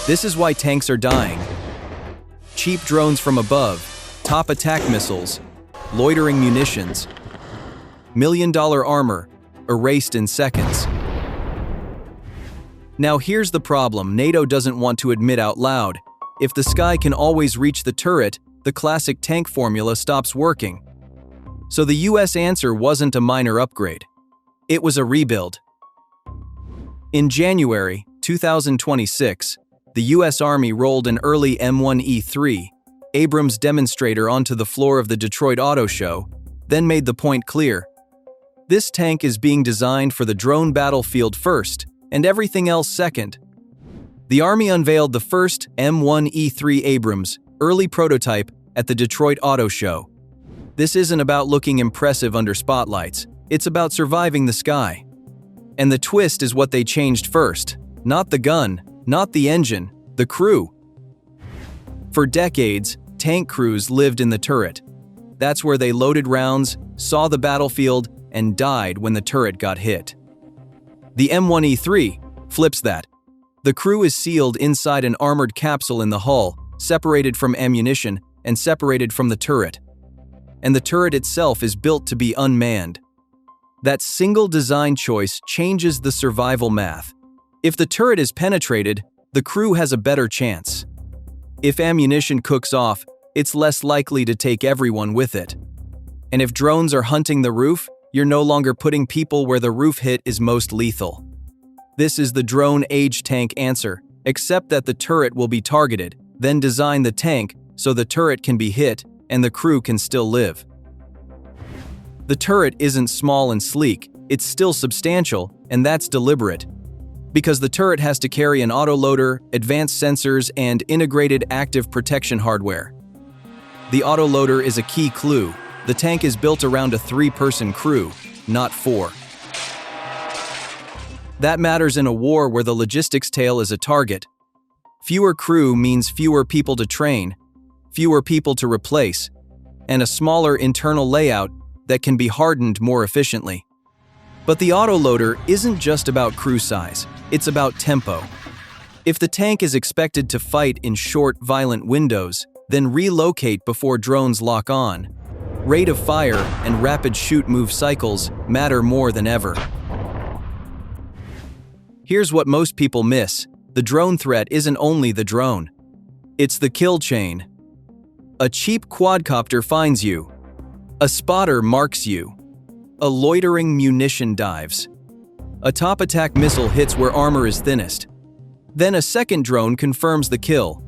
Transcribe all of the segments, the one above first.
This is why tanks are dying. Cheap drones from above, top attack missiles, loitering munitions, million-dollar armor, erased in seconds. Now here's the problem NATO doesn't want to admit out loud. If the sky can always reach the turret, the classic tank formula stops working. So the US answer wasn't a minor upgrade. It was a rebuild. In January 2026, the US Army rolled an early M1E3 Abrams demonstrator onto the floor of the Detroit Auto Show, then made the point clear. This tank is being designed for the drone battlefield first, and everything else second. The Army unveiled the first M1E3 Abrams early prototype at the Detroit Auto Show. This isn't about looking impressive under spotlights, it's about surviving the sky. And the twist is what they changed first. Not the gun, not the engine, the crew. For decades, tank crews lived in the turret. That's where they loaded rounds, saw the battlefield, and died when the turret got hit. The M1E3 flips that. The crew is sealed inside an armored capsule in the hull, separated from ammunition and separated from the turret. And the turret itself is built to be unmanned. That single design choice changes the survival math. If the turret is penetrated, the crew has a better chance. If ammunition cooks off, it's less likely to take everyone with it. And if drones are hunting the roof, you're no longer putting people where the roof hit is most lethal. This is the drone age tank answer, except that the turret will be targeted, then design the tank so the turret can be hit and the crew can still live. The turret isn't small and sleek, it's still substantial, and that's deliberate. Because the turret has to carry an autoloader, advanced sensors, and integrated active protection hardware. The autoloader is a key clue. The tank is built around a 3-person crew, not 4. That matters in a war where the logistics tail is a target. Fewer crew means fewer people to train, fewer people to replace, and a smaller internal layout that can be hardened more efficiently. But the autoloader isn't just about crew size, it's about tempo. If the tank is expected to fight in short, violent windows, then relocate before drones lock on. Rate of fire and rapid shoot-move cycles matter more than ever. Here's what most people miss. The drone threat isn't only the drone. It's the kill chain. A cheap quadcopter finds you. A spotter marks you. A loitering munition dives. A top attack missile hits where armor is thinnest. Then a second drone confirms the kill.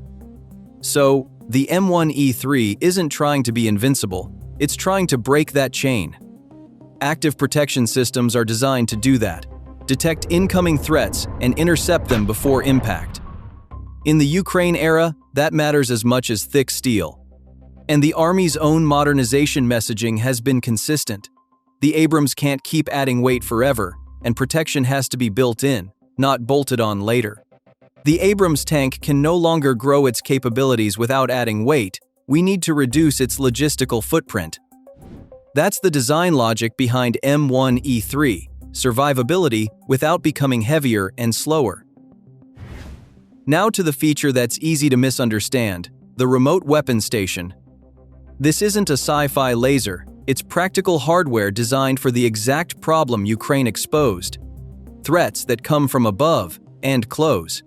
So, the M1E3 isn't trying to be invincible, it's trying to break that chain. Active protection systems are designed to do that, detect incoming threats and intercept them before impact. In the Ukraine era, that matters as much as thick steel. And the Army's own modernization messaging has been consistent. The Abrams can't keep adding weight forever, and protection has to be built in, not bolted on later. The Abrams tank can no longer grow its capabilities without adding weight. We need to reduce its logistical footprint. That's the design logic behind M1E3, survivability without becoming heavier and slower. Now to the feature that's easy to misunderstand, the remote weapon station. This isn't a sci-fi laser, it's practical hardware designed for the exact problem Ukraine exposed. Threats that come from above and close.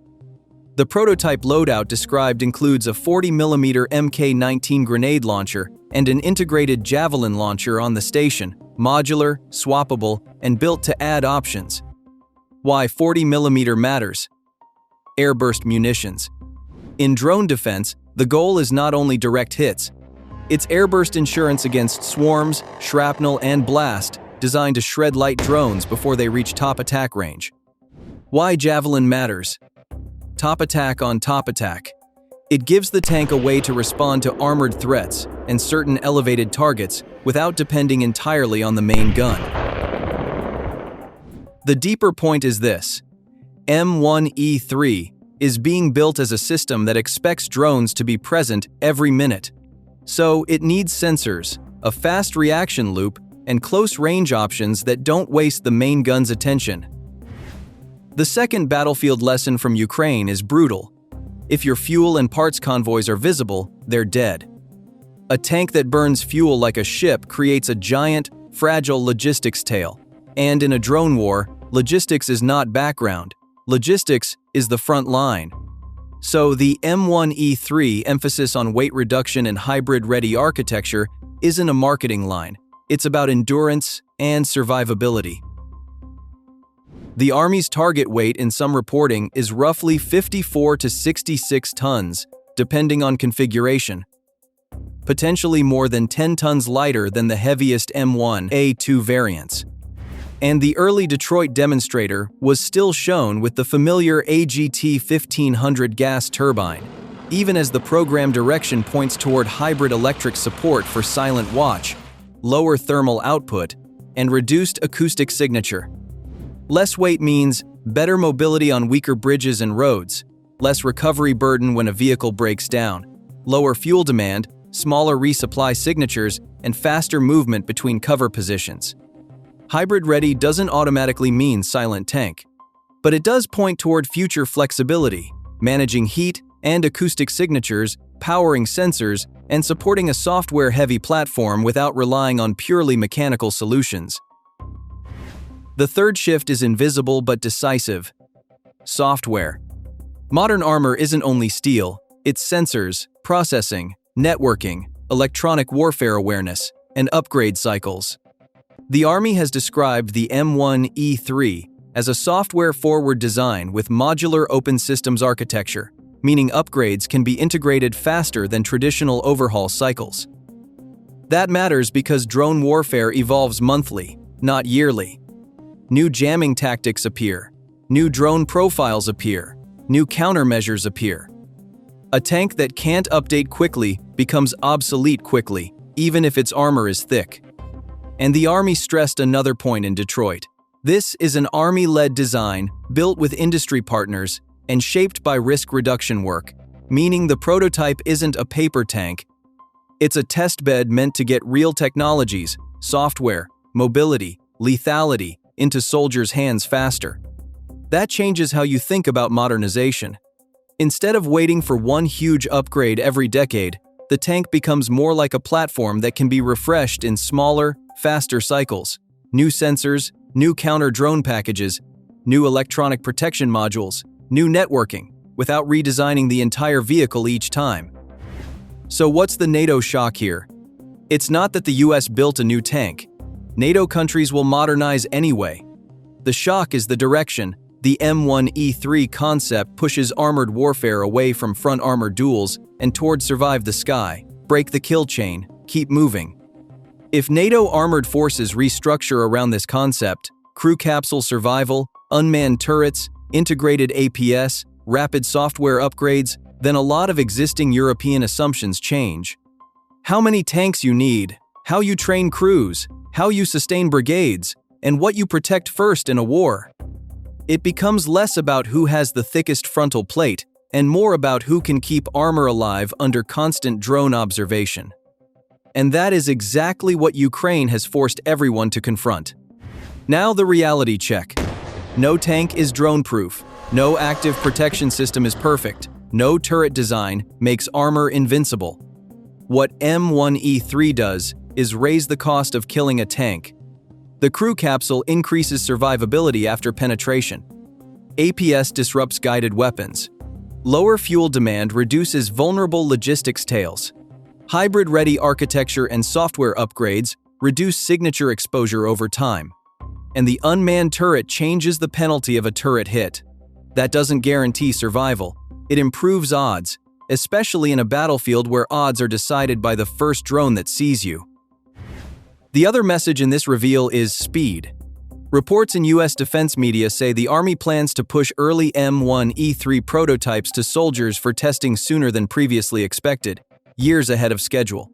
The prototype loadout described includes a 40mm Mk-19 grenade launcher and an integrated Javelin launcher on the station, modular, swappable, and built to add options. Why 40mm matters? Airburst munitions. In drone defense, the goal is not only direct hits, it's airburst insurance against swarms, shrapnel, and blast, designed to shred light drones before they reach top attack range. Why Javelin matters? Top attack on top attack. It gives the tank a way to respond to armored threats and certain elevated targets without depending entirely on the main gun. The deeper point is this: M1E3 is being built as a system that expects drones to be present every minute. So it needs sensors, a fast reaction loop, and close range options that don't waste the main gun's attention. The second battlefield lesson from Ukraine is brutal. If your fuel and parts convoys are visible, they're dead. A tank that burns fuel like a ship creates a giant, fragile logistics tail. And in a drone war, logistics is not background. Logistics is the front line. So the M1E3 emphasis on weight reduction and hybrid-ready architecture isn't a marketing line. It's about endurance and survivability. The Army's target weight in some reporting is roughly 54 to 66 tons, depending on configuration. Potentially more than 10 tons lighter than the heaviest M1A2 variants. And the early Detroit demonstrator was still shown with the familiar AGT 1500 gas turbine, even as the program direction points toward hybrid electric support for silent watch, lower thermal output, and reduced acoustic signature. Less weight means better mobility on weaker bridges and roads, less recovery burden when a vehicle breaks down, lower fuel demand, smaller resupply signatures, and faster movement between cover positions. Hybrid-ready doesn't automatically mean silent tank, but it does point toward future flexibility, managing heat and acoustic signatures, powering sensors, and supporting a software-heavy platform without relying on purely mechanical solutions. The third shift is invisible but decisive. Software. Modern armor isn't only steel, it's sensors, processing, networking, electronic warfare awareness, and upgrade cycles. The Army has described the M1E3 as a software-forward design with modular open systems architecture, meaning upgrades can be integrated faster than traditional overhaul cycles. That matters because drone warfare evolves monthly, not yearly. New jamming tactics appear, new drone profiles appear, new countermeasures appear. A tank that can't update quickly becomes obsolete quickly, even if its armor is thick. And the Army stressed another point in Detroit. This is an Army-led design, built with industry partners, and shaped by risk reduction work, meaning the prototype isn't a paper tank. It's a testbed meant to get real technologies, software, mobility, lethality, into soldiers' hands faster. That changes how you think about modernization. Instead of waiting for one huge upgrade every decade, the tank becomes more like a platform that can be refreshed in smaller, faster cycles. New sensors, new counter-drone packages, new electronic protection modules, new networking, without redesigning the entire vehicle each time. So what's the NATO shock here? It's not that the US built a new tank. NATO countries will modernize anyway. The shock is the direction. The M1E3 concept pushes armored warfare away from front armor duels and toward survive the sky, break the kill chain, keep moving. If NATO armored forces restructure around this concept, crew capsule survival, unmanned turrets, integrated APS, rapid software upgrades, then a lot of existing European assumptions change. How many tanks you need, how you train crews, how you sustain brigades, and what you protect first in a war. It becomes less about who has the thickest frontal plate and more about who can keep armor alive under constant drone observation. And that is exactly what Ukraine has forced everyone to confront. Now the reality check. No tank is drone-proof. No active protection system is perfect. No turret design makes armor invincible. What M1E3 does is raise the cost of killing a tank. The crew capsule increases survivability after penetration. APS disrupts guided weapons. Lower fuel demand reduces vulnerable logistics tails. Hybrid-ready architecture and software upgrades reduce signature exposure over time. And the unmanned turret changes the penalty of a turret hit. That doesn't guarantee survival. It improves odds, especially in a battlefield where odds are decided by the first drone that sees you. The other message in this reveal is speed. Reports in US defense media say the Army plans to push early M1E3 prototypes to soldiers for testing sooner than previously expected, years ahead of schedule.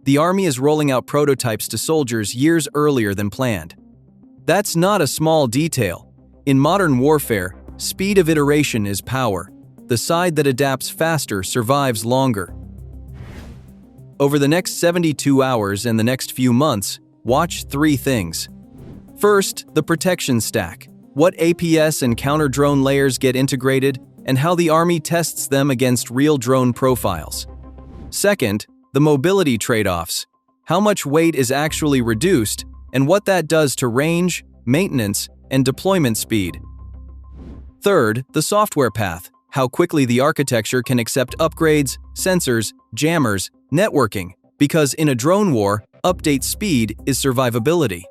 The Army is rolling out prototypes to soldiers years earlier than planned. That's not a small detail. In modern warfare, speed of iteration is power. The side that adapts faster survives longer. Over the next 72 hours and the next few months, watch 3 things. First, the protection stack. What APS and counter-drone layers get integrated, and how the Army tests them against real drone profiles. Second, the mobility trade-offs. How much weight is actually reduced, and what that does to range, maintenance, and deployment speed. Third, the software path. How quickly the architecture can accept upgrades, sensors, jammers, networking, because in a drone war, update speed is survivability.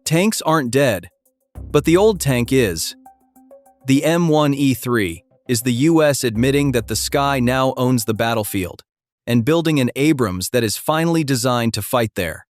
Tanks aren't dead, but the old tank is. The M1E3 is the US admitting that the sky now owns the battlefield, and building an Abrams that is finally designed to fight there.